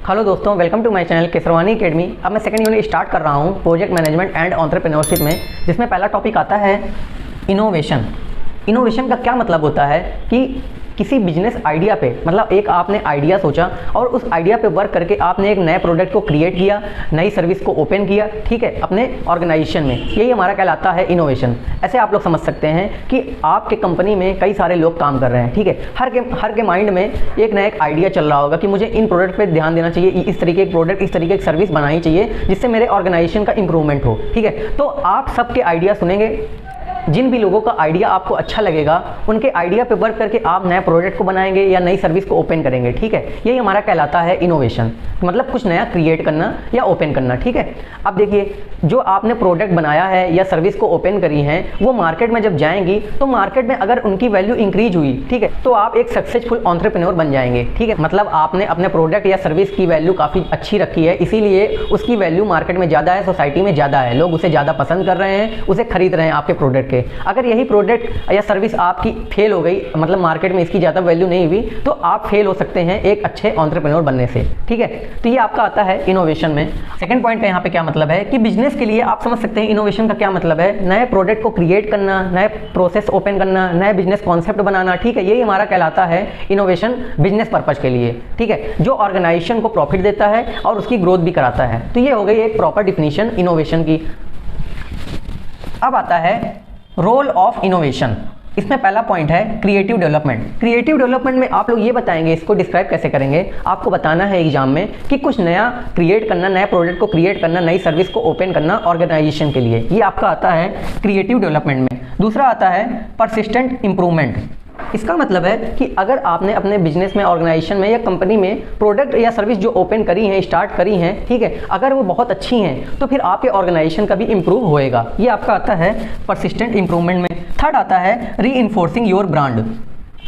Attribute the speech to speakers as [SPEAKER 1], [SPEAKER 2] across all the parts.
[SPEAKER 1] Hello दोस्तों, welcome to my channel Kesarwani academy. अब मैं सेकंड यूनिट स्टार्ट कर रहा हूं प्रोजेक्ट मैनेजमेंट एंड एंटरप्रेन्योरशिप में, जिसमें पहला टॉपिक आता है इनोवेशन। इनोवेशन का क्या मतलब होता है कि किसी बिजनेस आइडिया पे, मतलब एक आपने आइडिया सोचा और उस आइडिया पे वर्क करके आपने एक नए प्रोडक्ट को क्रिएट किया, नई सर्विस को ओपन किया, ठीक है, अपने ऑर्गेनाइजेशन में। यही हमारा कहलाता है इनोवेशन। ऐसे आप लोग समझ सकते हैं कि आपके कंपनी में कई सारे लोग काम कर रहे हैं, ठीक है, हर के माइंड में एक ना एक आइडिया चल रहा होगा कि मुझे इन प्रोडक्ट पे ध्यान देना चाहिए, इस तरीके के प्रोडक्ट, इस तरीके की सर्विस बनानी चाहिए जिससे मेरे ऑर्गेनाइजेशन का इंप्रूवमेंट हो, ठीक है। तो आप सबके आइडिया सुनेंगे। जिन भी लोगों का आइडिया आपको अच्छा लगेगा उनके आइडिया पे वर्क करके आप नए प्रोडक्ट को बनाएंगे या नई सर्विस को ओपन करेंगे, ठीक है। यही हमारा कहलाता है इनोवेशन, मतलब कुछ नया क्रिएट करना या ओपन करना, ठीक है। अब देखिए, जो आपने प्रोडक्ट बनाया है या सर्विस को ओपन करी है वो मार्केट में जब जाएंगी तो मार्केट में अगर उनकी वैल्यू इंक्रीज हुई, ठीक है, तो आप एक सक्सेसफुल एंटरप्रेन्योर बन जाएंगे, ठीक है। मतलब आपने अपने प्रोडक्ट या सर्विस की वैल्यू काफ़ी अच्छी रखी है, इसीलिए उसकी वैल्यू मार्केट में ज़्यादा है, सोसाइटी में ज़्यादा है, लोग उसे ज़्यादा पसंद कर रहे हैं, उसे खरीद रहे हैं आपके प्रोडक्ट। अगर यही प्रोडक्ट या सर्विस आपकी फेल हो गई, मतलब मार्केट में इसकी ज़्यादा वैल्यू नहीं हुई, तो आप फेल हो सकते हैं एक अच्छे एंटरप्रेन्योर बनने से, ठीक है। तो ये आपका आता है इनोवेशन में। सेकंड पॉइंट का यहाँ पे क्या मतलब है कि बिजनेस के लिए आप समझ सकते हैं इनोवेशन का क्या मतलब है। नए प्रोडक्ट को क्रिएट करना, नए प्रोसेस ओपन करना, नए बिजनेस कॉन्सेप्ट बनाना, ठीक है, यही हमारा कहलाता है इनोवेशन बिजनेस पर्पज के लिए, ठीक है, जो ऑर्गेनाइजेशन को प्रॉफिट देता है और उसकी ग्रोथ भी कराता है। तो ये हो गई एक प्रॉपर डिफिनीशन इनोवेशन की। अब आता है रोल ऑफ इनोवेशन। इसमें पहला पॉइंट है क्रिएटिव डेवलपमेंट। क्रिएटिव डेवलपमेंट में आप लोग ये बताएंगे, इसको डिस्क्राइब कैसे करेंगे। आपको बताना है एग्जाम में कि कुछ नया क्रिएट करना, नए प्रोडक्ट को क्रिएट करना, नई सर्विस को ओपन करना ऑर्गेनाइजेशन के लिए, ये आपका आता है क्रिएटिव डेवलपमेंट में। दूसरा आता है परसिस्टेंट इंप्रूवमेंट। इसका मतलब है कि अगर आपने अपने बिजनेस में, ऑर्गेनाइजेशन में या कंपनी में प्रोडक्ट या सर्विस जो ओपन करी हैं, स्टार्ट करी हैं, ठीक है, अगर वो बहुत अच्छी हैं तो फिर आपके ऑर्गेनाइजेशन का भी इंप्रूव होएगा। ये आपका आता है परसिस्टेंट इंप्रूवमेंट में। थर्ड आता है रीइंफोर्सिंग योर ब्रांड।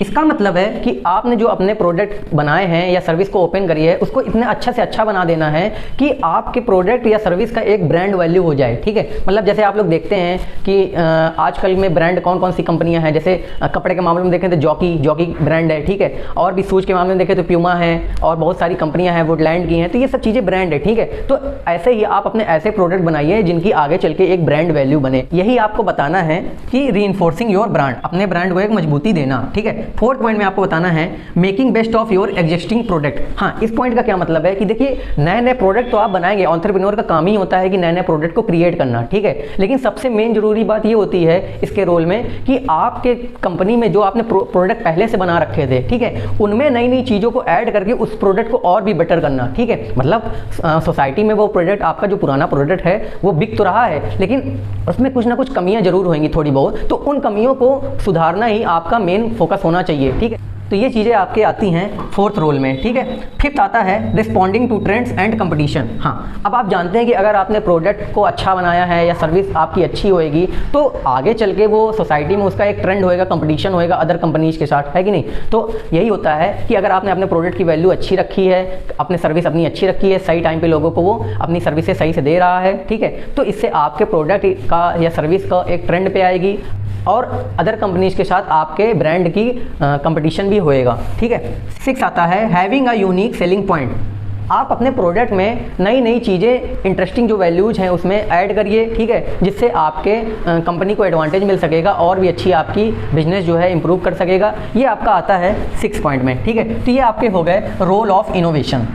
[SPEAKER 1] इसका मतलब है कि आपने जो अपने प्रोडक्ट बनाए हैं या सर्विस को ओपन करी है उसको इतने अच्छा से अच्छा बना देना है कि आपके प्रोडक्ट या सर्विस का एक ब्रांड वैल्यू हो जाए, ठीक है। मतलब जैसे आप लोग देखते हैं कि आजकल में ब्रांड कौन कौन सी कंपनियां हैं, जैसे कपड़े के मामले में देखें तो जॉकी ब्रांड है, ठीक है, और भी शूज़ के मामले में देखें तो प्यूमा है और बहुत सारी कंपनियाँ हैं, वुडलैंड की हैं, तो ये सब चीज़ें ब्रांड है, ठीक है। तो ऐसे ही आप अपने ऐसे प्रोडक्ट बनाइए जिनकी आगे चल के एक ब्रांड वैल्यू बने। यही आपको बताना है कि रीइंफोर्सिंग योर ब्रांड, अपने ब्रांड को एक मजबूती देना, ठीक है। फोर्थ पॉइंट में आपको बताना है making best of your existing product. हाँ, इस पॉइंट का क्या मतलब है कि देखिए, नए नए प्रोडक्ट तो आप बनाएंगे, एंटरप्रेन्योर का काम ही होता है कि नए नए प्रोडक्ट को क्रिएट करना, ठीक है। लेकिन सबसे मेन जरूरी बात ये होती है इसके रोल में कि आपके कंपनी में जो आपने प्रोडक्ट पहले से बना रखे थे, ठीक है, उनमें नई नई चीज़ों को ऐड करके उस प्रोडक्ट को और भी बेटर करना, ठीक है। मतलब सोसाइटी में वो प्रोडक्ट, आपका जो पुराना प्रोडक्ट है वो बिक तो रहा है, लेकिन उसमें कुछ ना कुछ कमियां जरूर होंगी थोड़ी बहुत, तो उन कमियों को सुधारना ही आपका मेन फोकस होना चाहिए, ठीक है। तो ये चीज़ें आपके आती हैं फोर्थ रोल में, ठीक है। फिफ्थ आता है responding to trends and competition. हाँ, अब आप जानते हैं कि अगर आपने प्रोडक्ट को अच्छा बनाया है या सर्विस आपकी अच्छी होएगी तो आगे चल के वो सोसाइटी में उसका एक ट्रेंड होएगा, कंपटीशन होएगा अदर कंपनीज के साथ, है कि नहीं। तो यही होता है कि अगर आपने अपने प्रोडक्ट की वैल्यू अच्छी रखी है, अपने सर्विस अपनी अच्छी रखी है, सही टाइम पर लोगों को वो अपनी सर्विसेज सही से दे रहा है, ठीक है, तो इससे आपके प्रोडक्ट का या सर्विस का एक ट्रेंड पे आएगी और अदर कंपनीज के साथ आपके ब्रांड की कंपटीशन भी होएगा, ठीक है। सिक्स आता है having a unique selling point. आप अपने प्रोडक्ट में नई नई चीज़ें, इंटरेस्टिंग जो वैल्यूज हैं उसमें ऐड करिए, ठीक है, जिससे आपके कंपनी को एडवांटेज मिल सकेगा और भी अच्छी आपकी बिजनेस जो है इंप्रूव कर सकेगा। ये आपका आता है 6 पॉइंट में, ठीक है। तो ये आपके हो गए रोल ऑफ इनोवेशन।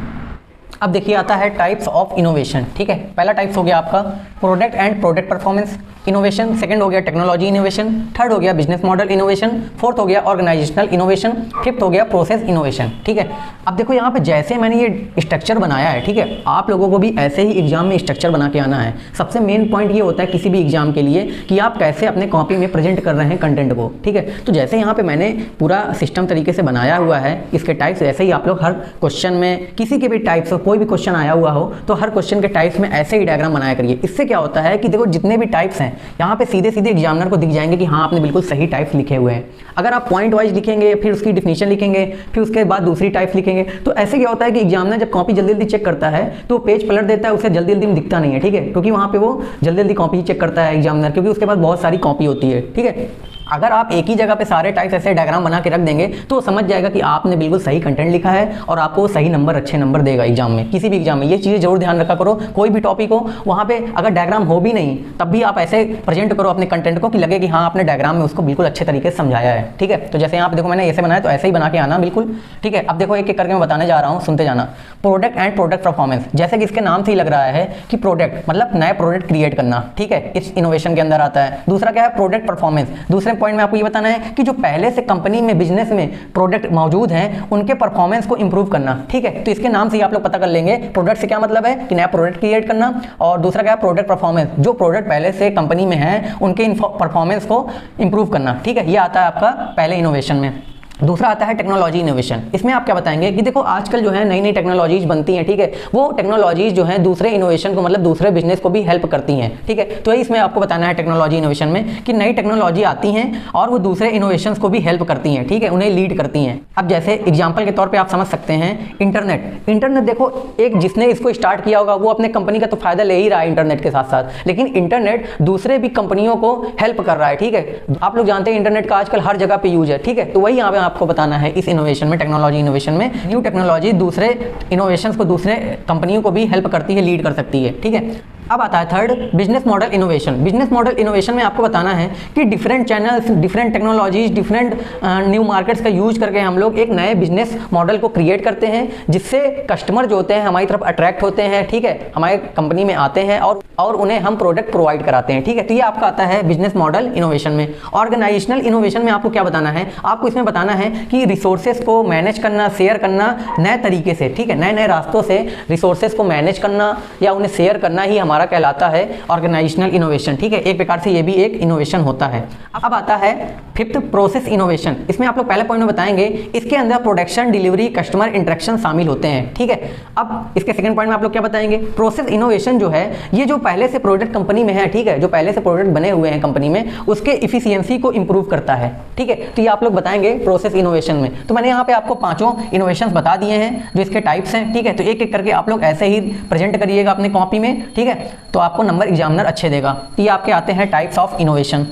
[SPEAKER 1] अब देखिए आता है टाइप्स ऑफ इनोवेशन, ठीक है। पहला टाइप्स हो गया आपका product and product performance innovation, second हो गया टेक्नोलॉजी इनोवेशन, थर्ड हो गया बिजनेस मॉडल इनोवेशन, फोर्थ हो गया ऑर्गेनाइजेशनल इनोवेशन, फिफ्थ हो गया प्रोसेस इनोवेशन, ठीक है। अब देखो यहाँ पे जैसे मैंने ये स्ट्रक्चर बनाया है, ठीक है, आप लोगों को भी ऐसे ही एग्जाम में स्ट्रक्चर बना के आना है। सबसे मेन पॉइंट ये होता है किसी भी एग्जाम के लिए कि आप कैसे अपने कॉपी में प्रेजेंट कर रहे हैं कंटेंट को, ठीक है। तो जैसे यहाँ पे मैंने पूरा सिस्टम तरीके से बनाया हुआ है, इसके टाइप्स ऐसे ही आप लोग हर क्वेश्चन में, किसी के भी टाइप्स, कोई भी क्वेश्चन आया हुआ हो तो हर क्वेश्चन के टाइप्स में ऐसे ही डायग्राम बनाया करिए। इससे क्या होता है कि देखो जितने भी टाइप्स हैं यहाँ पे सीधे सीधे एग्जामिनर को दिख जाएंगे कि हाँ आपने बिल्कुल सही टाइप्स लिखे हुए हैं। अगर आप पॉइंट वाइज लिखेंगे, फिर उसकी डिफिनीशन लिखेंगे, फिर उसके बाद दूसरी टाइप्स लिखेंगे, तो ऐसे क्या होता है कि एग्जामिनर जब कॉपी जल्दी जल्दी चेक करता है तो पेज पलट देता है, उसे जल्दी जल्दी में दिखता नहीं है, ठीक है, क्योंकि वहाँ पे वो जल्दी जल्दी कॉपी चेक करता है एग्जामिनर, क्योंकि उसके पास बहुत सारी कॉपी होती है, ठीक है। अगर आप एक ही जगह पे सारे टाइप्स ऐसे डायग्राम बना के रख देंगे तो समझ जाएगा कि आपने बिल्कुल सही कंटेंट लिखा है और आपको सही नंबर, अच्छे नंबर देगा एग्जाम में, किसी भी एग्जाम में। ये चीज़ें जरूर ध्यान रखा करो। कोई भी टॉपिक हो वहाँ पे अगर डायग्राम हो भी नहीं तब भी आप ऐसे प्रेजेंट करो अपने कंटेंट को कि लगे कि हाँ आपने डायग्राम में उसको बिल्कुल अच्छे तरीके से समझाया है। ठीक है, तो जैसे यहाँ पे देखो मैंने ऐसे बनाया तो ऐसे ही बना के आना बिल्कुल। ठीक है, अब देखो एक एक करके मैं बताने जा रहा हूँ, सुनते जाना। प्रोडक्ट एंड प्रोडक्ट परफॉर्मेंस, जैसे कि इसके नाम से ही लग रहा है कि प्रोडक्ट मतलब नए प्रोडक्ट क्रिएट करना। ठीक है, इस इनोवेशन के अंदर आता है। दूसरा क्या है, प्रोडक्ट परफॉर्मेंस। दूसरे पॉइंट में आपको ये बताना है कि जो पहले से कंपनी में, बिजनेस में प्रोडक्ट मौजूद हैं उनके परफॉर्मेंस को इंप्रूव करना। ठीक है, तो इसके नाम से ही आप लोग पता कर लेंगे प्रोडक्ट से क्या मतलब है कि नया प्रोडक्ट क्रिएट करना, और दूसरा क्या है प्रोडक्ट परफॉर्मेंस, जो प्रोडक्ट पहले से कंपनी में है उनके परफॉर्मेंस को इंप्रूव करना। ठीक है, ये आता है आपका पहले इनोवेशन में। दूसरा आता है टेक्नोलॉजी इनोवेशन। इसमें आप क्या बताएंगे कि देखो आजकल जो है नई नई टेक्नोलॉजीज बनती हैं। ठीक है, वो टेक्नोलॉजीज जो है दूसरे इनोवेशन को, मतलब दूसरे बिजनेस को भी हेल्प करती हैं। ठीक है, तो इसमें आपको बताना है टेक्नोलॉजी इनोवेशन में कि नई टेक्नोलॉजी आती हैं और वो दूसरे इनोवेशंस को भी हेल्प करती हैं। ठीक है, उन्हें लीड करती हैं। अब जैसे एग्जाम्पल के तौर पर आप समझ सकते हैं इंटरनेट देखो, एक जिसने इसको स्टार्ट किया होगा वो अपने कंपनी का तो फायदा ले ही रहा है इंटरनेट के साथ साथ, लेकिन इंटरनेट दूसरे भी कंपनियों को हेल्प कर रहा है। ठीक है, आप लोग जानते हैं इंटरनेट का आजकल हर जगह पे यूज है। ठीक है, तो वही यहाँ पे आपको बताना है इस इनोवेशन में, टेक्नोलॉजी इनोवेशन में। न्यू टेक्नोलॉजी दूसरे इनोवेशंस को, दूसरे कंपनियों को भी हेल्प करती है, लीड कर सकती है। ठीक है, अब आता है third, business model innovation. Business model innovation में आपको बताना है कि different channels, different technologies, different new markets का यूज करके हम लोग एक नए बिजनेस मॉडल को क्रिएट करते हैं, जिससे कस्टमर जो होते हैं हमारी तरफ अट्रैक्ट होते हैं। ठीक है, हमारे कंपनी में आते हैं और उन्हें हम प्रोडक्ट प्रोवाइड कराते हैं। ठीक है, तो ये आपका आता है बिजनेस मॉडल इनोवेशन में। ऑर्गेनाइजेशनल इनोवेशन में आपको क्या बताना है, आपको इसमें बताना है कि रिसोर्सेज को मैनेज करना, शेयर करना नए तरीके से। ठीक है, नए नए रास्तों से रिसोर्सेज को मैनेज करना या उन्हें शेयर करना ही हमारा कहलाता है ऑर्गेनाइजेशनल इनोवेशन। ठीक है, एक प्रकार से ये भी एक इनोवेशन होता है। अब आता है फिफ्थ, प्रोसेस इनोवेशन। इसमें आप लोग पहले पॉइंट में बताएंगे, इसके अंदर प्रोडक्शन, डिलीवरी, कस्टमर इंटरेक्शन शामिल होते हैं। ठीक है, अब इसके सेकंड पॉइंट में आप लोग क्या बताएंगे, प्रोसेस इनोवेशन जो है ये जो पहले से प्रोडक्ट कंपनी में है, ठीक है, जो पहले से प्रोडक्ट बने हुए हैं कंपनी में, उसके इफिशियंसी को इंप्रूव करता है। ठीक है, तो ये आप लोग बताएंगे प्रोसेस इनोवेशन में। तो मैंने यहाँ पे आपको पांचों इनोवेशन बता दिए हैं जो इसके टाइप्स हैं। ठीक है, तो एक एक करके आप लोग ऐसे ही प्रेजेंट करिएगा अपने कॉपी में। ठीक है, तो आपको नंबर एग्जामिनर अच्छे देगा। तो ये आपके आते हैं टाइप्स ऑफ इनोवेशन।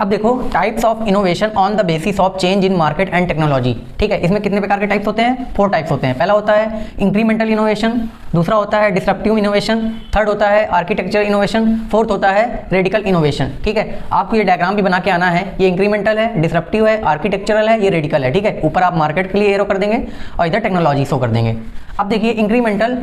[SPEAKER 1] अब देखो types of innovation on the basis of change in market and technology. ठीक है, इसमें कितने प्रकार के टाइप्स होते हैं, 4 टाइप्स होते हैं। पहला होता है इंक्रीमेंटल इनोवेशन, दूसरा होता है डिसरप्टिव इनोवेशन, थर्ड होता है आर्किटेक्चर इनोवेशन, फोर्थ होता है रेडिकल इनोवेशन। ठीक है, आपको ये डायग्राम भी बना के आना है। ये इंक्रीमेंटल है, डिसरप्टिव है, आर्किटेक्चरल है, ये रेडिकल है। ठीक है, ऊपर आप मार्केट के लिए एरो कर देंगे और इधर टेक्नोलॉजी शो कर देंगे। अब देखिए इंक्रीमेंटल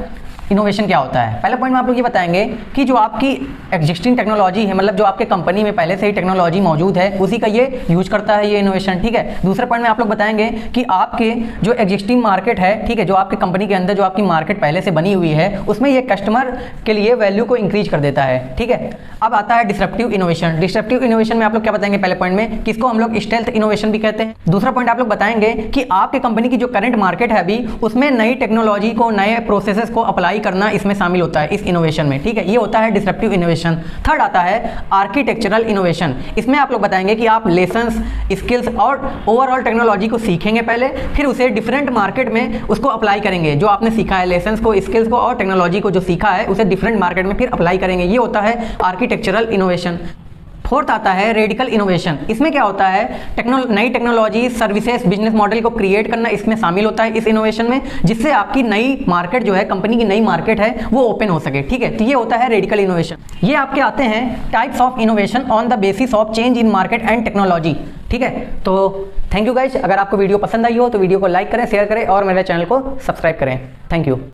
[SPEAKER 1] इनोवेशन क्या होता है। पहले पॉइंट में आप लोग ये बताएंगे कि जो आपकी एग्जिस्टिंग टेक्नोलॉजी है, मतलब जो आपके कंपनी में पहले से ही टेक्नोलॉजी मौजूद है, उसी का ये यूज करता है ये इनोवेशन। ठीक है, दूसरे पॉइंट में आप लोग बताएंगे कि आपके जो एग्जिस्टिंग मार्केट है, ठीक है, जो आपके कंपनी के अंदर जो आपकी मार्केट पहले से बनी हुई है, उसमें ये कस्टमर के लिए वैल्यू को इंक्रीज कर देता है। ठीक है, अब आता है डिसरप्टिव इनोवेशन। डिसरप्टिव इनोवेशन में आप लोग क्या बताएंगे, पहले पॉइंट में किसको हम लोग स्टेल्थ इनोवेशन भी कहते हैं। दूसरा पॉइंट आप लोग बताएंगे कि आपके कंपनी की जो करंट मार्केट है अभी, उसमें नई टेक्नोलॉजी को, नए प्रोसेसेस को अप्लाई करना इसमें शामिल होता है इस इनोवेशन में। ठीक है, ये होता है डिसरप्टिव इनोवेशन। थर्ड आता है आर्किटेक्चरल इनोवेशन। इसमें आप लोग बताएंगे कि आप लेसन्स, स्किल्स और ओवरऑल टेक्नोलॉजी को सीखेंगे पहले, फिर उसे डिफरेंट मार्केट में उसको अप्लाई करेंगे। जो आपने सीखा है, लेसन्स को, स्किल्स को और टेक्नोलॉजी को जो सीखा है, उसे डिफरेंट मार्केट में फिर अप्लाई करेंगे। ये होता है आर्किटेक्चरल इनोवेशन। फोर्थ आता है रेडिकल इनोवेशन। इसमें क्या होता है, नई टेक्नोलॉजी, सर्विसेज, बिजनेस मॉडल को क्रिएट करना इसमें शामिल होता है इस इनोवेशन में, जिससे आपकी नई मार्केट जो है, कंपनी की नई मार्केट है, वो ओपन हो सके। ठीक है, तो ये होता है रेडिकल इनोवेशन। ये आपके आते हैं types of innovation on the basis of change in market and technology. ठीक है, तो थैंक यू गाइज। अगर आपको वीडियो पसंद आई हो तो वीडियो को लाइक करें, शेयर करें और मेरे चैनल को सब्सक्राइब करें। Thank you.